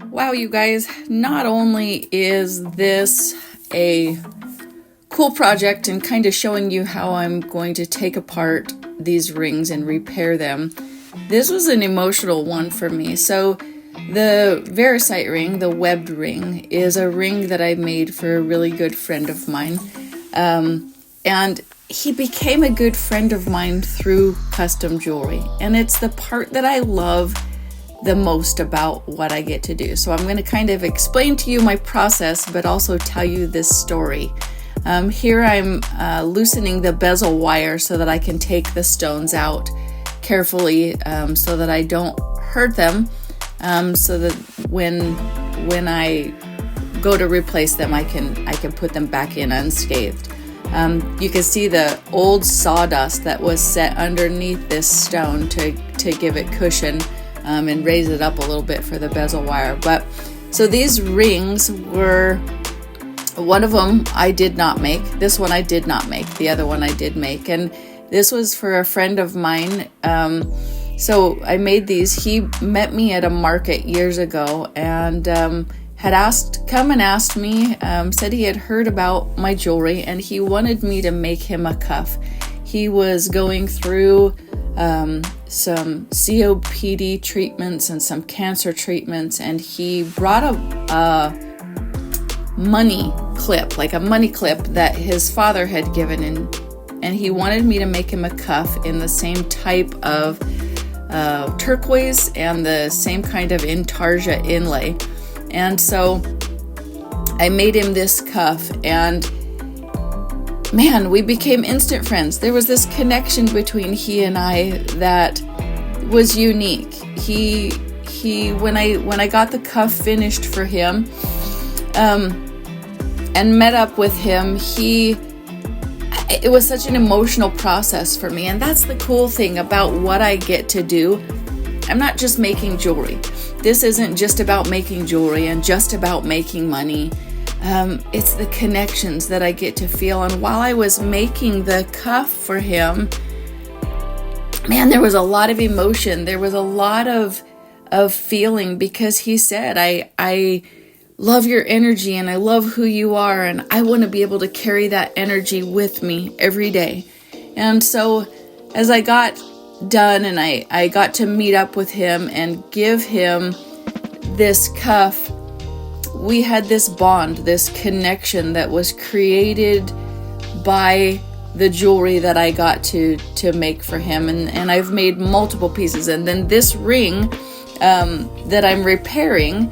Wow, you guys, not only is this a cool project and kind of showing you how I'm going to take apart these rings and repair them, this was an emotional one for me. So the Vericite ring, the webbed ring, is a ring that I made for a really good friend of mine. And he became a good friend of mine through custom jewelry. And it's the part that I love the most about what I get to do. So I'm going to kind of explain to you my process, but also tell you this story. Here I'm loosening the bezel wire so that I can take the stones out carefully, so that I don't hurt them, so that when I go to replace them, I can put them back in unscathed. You can see the old sawdust that was set underneath this stone to give it cushion and raise it up a little bit for the bezel wire. But so these rings were, one of them I did not make. This one I did not make. The other one I did make. And this was for a friend of mine. So I made these. He met me at a market years ago and had come and asked me, said he had heard about my jewelry and he wanted me to make him a cuff. He was going through some COPD treatments and some cancer treatments, and he brought a money clip, like a money clip that his father had given him, and he wanted me to make him a cuff in the same type of turquoise and the same kind of intarsia inlay. And so I made him this cuff, and man, we became instant friends. There was this connection between he and I that was unique. He when I got the cuff finished for him, and met up with him, it was such an emotional process for me. And that's the cool thing about what I get to do. I'm not just making jewelry. This isn't just about making jewelry and just about making money. It's the connections that I get to feel. And while I was making the cuff for him, man, there was a lot of emotion. There was a lot of feeling, because he said, I love your energy and I love who you are, and I want to be able to carry that energy with me every day. And so as I got done and I got to meet up with him and give him this cuff, we had this bond, this connection that was created by the jewelry that I got to make for him. And I've made multiple pieces. And then this ring that I'm repairing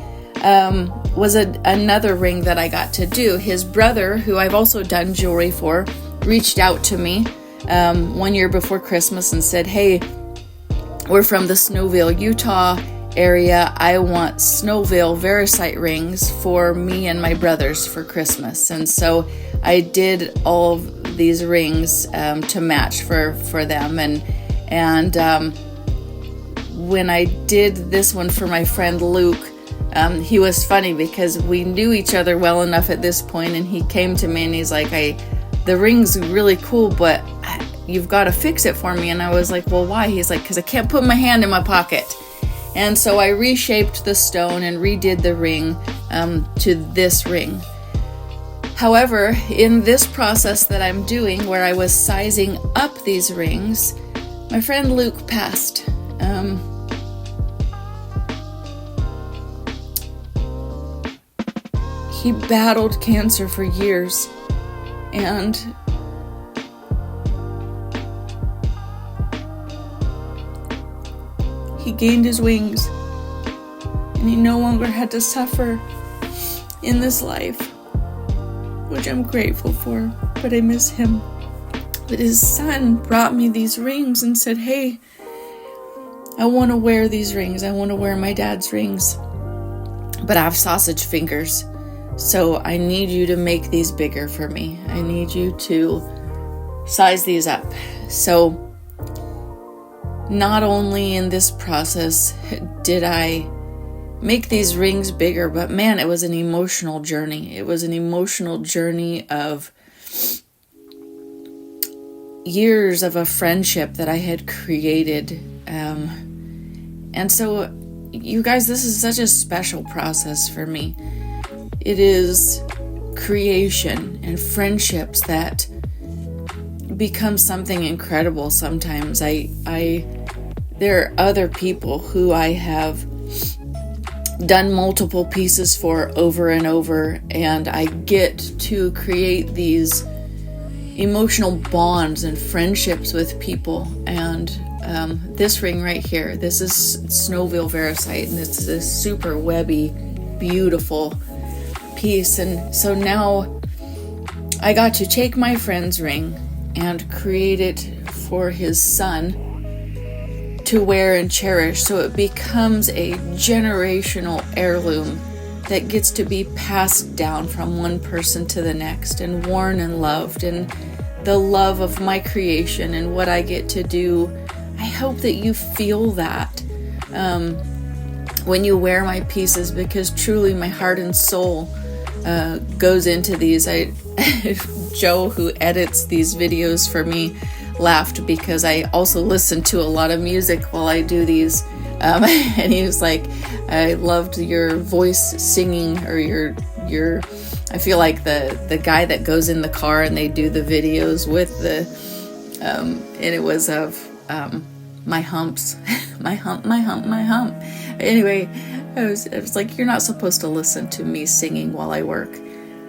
was another ring that I got to do. His brother, who I've also done jewelry for, reached out to me 1 year before Christmas and said, hey, we're from the Snowville, Utah area. I want Snowville Vericite rings for me and my brothers for Christmas. And so I did all of these rings to match for them. And when I did this one for my friend Luke, he was funny because we knew each other well enough at this point, and he came to me and he's like, the ring's really cool, but you've got to fix it for me. And I was like, well, why? He's like, because I can't put my hand in my pocket. And so I reshaped the stone and redid the ring to this ring. However, in this process that I'm doing, where I was sizing up these rings, my friend Luke passed. He battled cancer for years, and he gained his wings, and he no longer had to suffer in this life, which I'm grateful for, but I miss him. But his son brought me these rings and said, hey, I want to wear these rings. I want to wear my dad's rings, but I have sausage fingers. So I need you to make these bigger for me. I need you to size these up. So not only in this process did I make these rings bigger, but man, it was an emotional journey. It was an emotional journey of years of a friendship that I had created. And so you guys, this is such a special process for me. It is creation and friendships that become something incredible sometimes. There are other people who I have done multiple pieces for over and over, and I get to create these emotional bonds and friendships with people. And this ring right here, this is Snowville Veracite, and it's this super webby, beautiful piece. And so now I got to take my friend's ring and create it for his son to wear and cherish, so it becomes a generational heirloom that gets to be passed down from one person to the next and worn and loved, and the love of my creation and what I get to do. I hope that you feel that when you wear my pieces, because truly my heart and soul goes into these. Joe, who edits these videos for me, laughed because I also listen to a lot of music while I do these, and he was like, I loved your voice singing, or your I feel like the guy that goes in the car and they do the videos with the and it was of my humps my hump. Anyway, I was like, you're not supposed to listen to me singing while I work.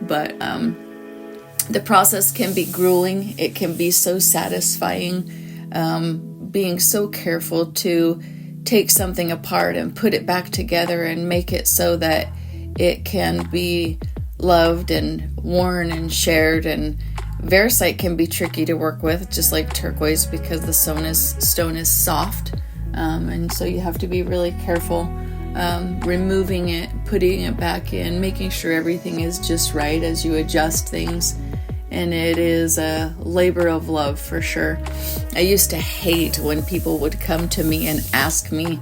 But the process can be grueling. It can be so satisfying, being so careful to take something apart and put it back together and make it so that it can be loved and worn and shared. And Veracite can be tricky to work with, just like turquoise, because the stone is soft, and so you have to be really careful removing it, putting it back in, making sure everything is just right as you adjust things. And it is a labor of love for sure. I used to hate when people would come to me and ask me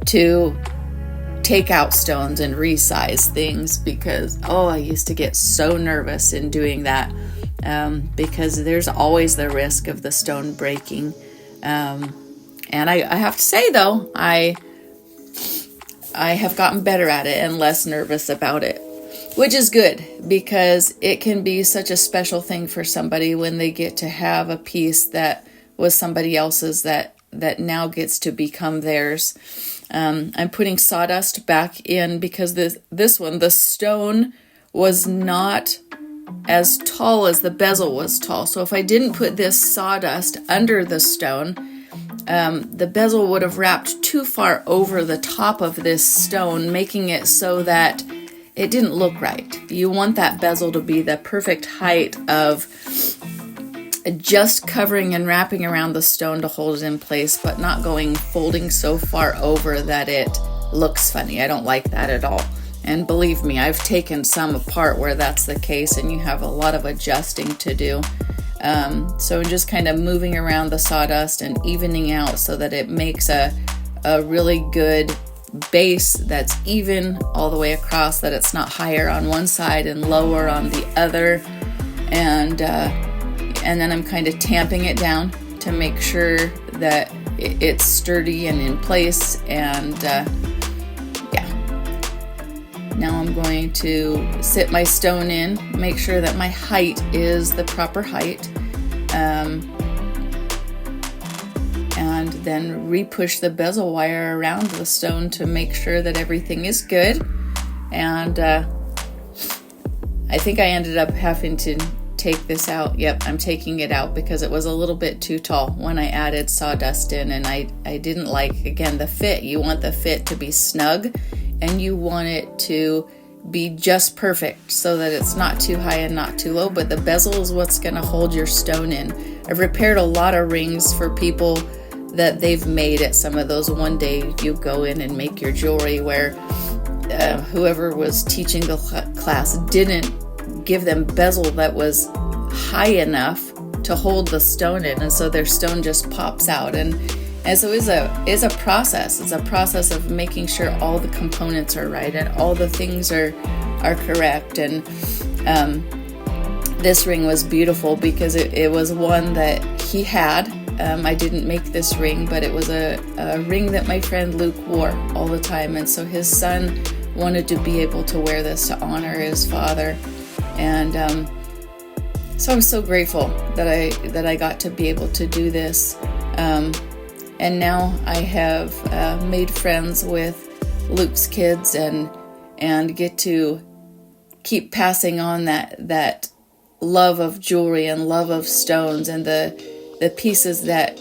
to take out stones and resize things, because I used to get so nervous in doing that, because there's always the risk of the stone breaking. And I have to say though, I have gotten better at it and less nervous about it, which is good, because it can be such a special thing for somebody when they get to have a piece that was somebody else's that now gets to become theirs. I'm putting sawdust back in because this one, the stone was not as tall as the bezel was tall. So if I didn't put this sawdust under the stone, the bezel would have wrapped too far over the top of this stone, making it so that it didn't look right. You want that bezel to be the perfect height of just covering and wrapping around the stone to hold it in place, but not folding so far over that it looks funny. I don't like that at all. And believe me, I've taken some apart where that's the case, and you have a lot of adjusting to do. So just kind of moving around the sawdust and evening out so that it makes a really good base that's even all the way across, that it's not higher on one side and lower on the other. And then I'm kind of tamping it down to make sure that it's sturdy and in place. And now I'm going to sit my stone in, make sure that my height is the proper height, and then re-push the bezel wire around the stone to make sure that everything is good. And I think I ended up having to take this out. Yep, I'm taking it out because it was a little bit too tall when I added sawdust in, and I didn't like, again, the fit. You want the fit to be snug, and you want it to be just perfect so that it's not too high and not too low, but the bezel is what's going to hold your stone in. I've repaired a lot of rings for people that they've made at some of those one day you go in and make your jewelry, where whoever was teaching the class didn't give them bezel that was high enough to hold the stone in, and so their stone just pops out. And so it's a process. It's a process of making sure all the components are right and all the things are correct. And this ring was beautiful because it was one that he had. I didn't make this ring, but it was a ring that my friend Luke wore all the time, and so his son wanted to be able to wear this to honor his father. And so I'm so grateful that I got to be able to do this. And now I have made friends with Luke's kids and get to keep passing on that love of jewelry and love of stones, and the pieces that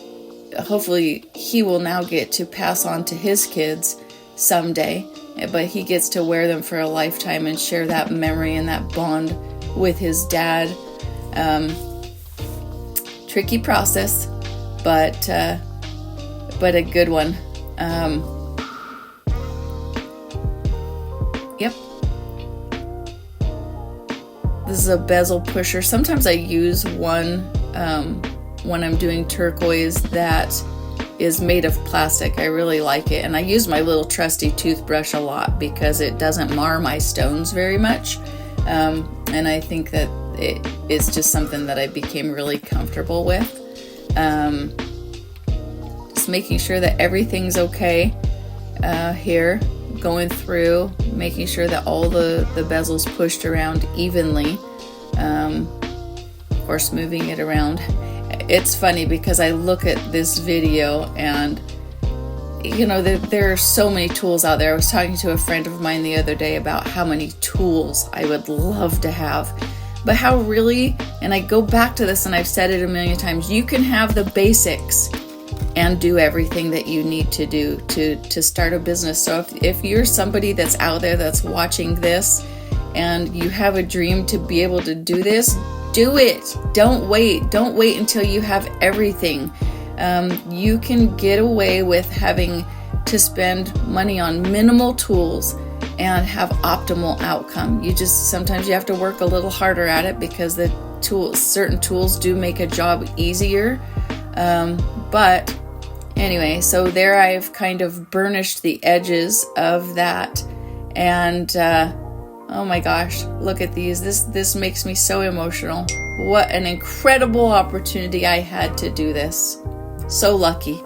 hopefully he will now get to pass on to his kids someday, but he gets to wear them for a lifetime and share that memory and that bond with his dad. Tricky process, but a good one. Yep. This is a bezel pusher. Sometimes I use one when I'm doing turquoise that is made of plastic. I really like it, and I use my little trusty toothbrush a lot because it doesn't mar my stones very much, and I think that it's just something that I became really comfortable with. Just making sure that everything's okay here, going through, making sure that all the bezels pushed around evenly, of course moving it around. It's funny because I look at this video and there are so many tools out there. I was talking to a friend of mine the other day about how many tools I would love to have, but how really, and I go back to this and I've said it a million times, you can have the basics and do everything that you need to do to start a business. So if you're somebody that's out there that's watching this and you have a dream to be able to do this, do it. Don't wait until you have everything. You can get away with having to spend money on minimal tools and have optimal outcome. Sometimes you have to work a little harder at it because certain tools do make a job easier. But anyway, so there I've kind of burnished the edges of that, and oh my gosh, look at these. This makes me so emotional. What an incredible opportunity I had to do this. So lucky.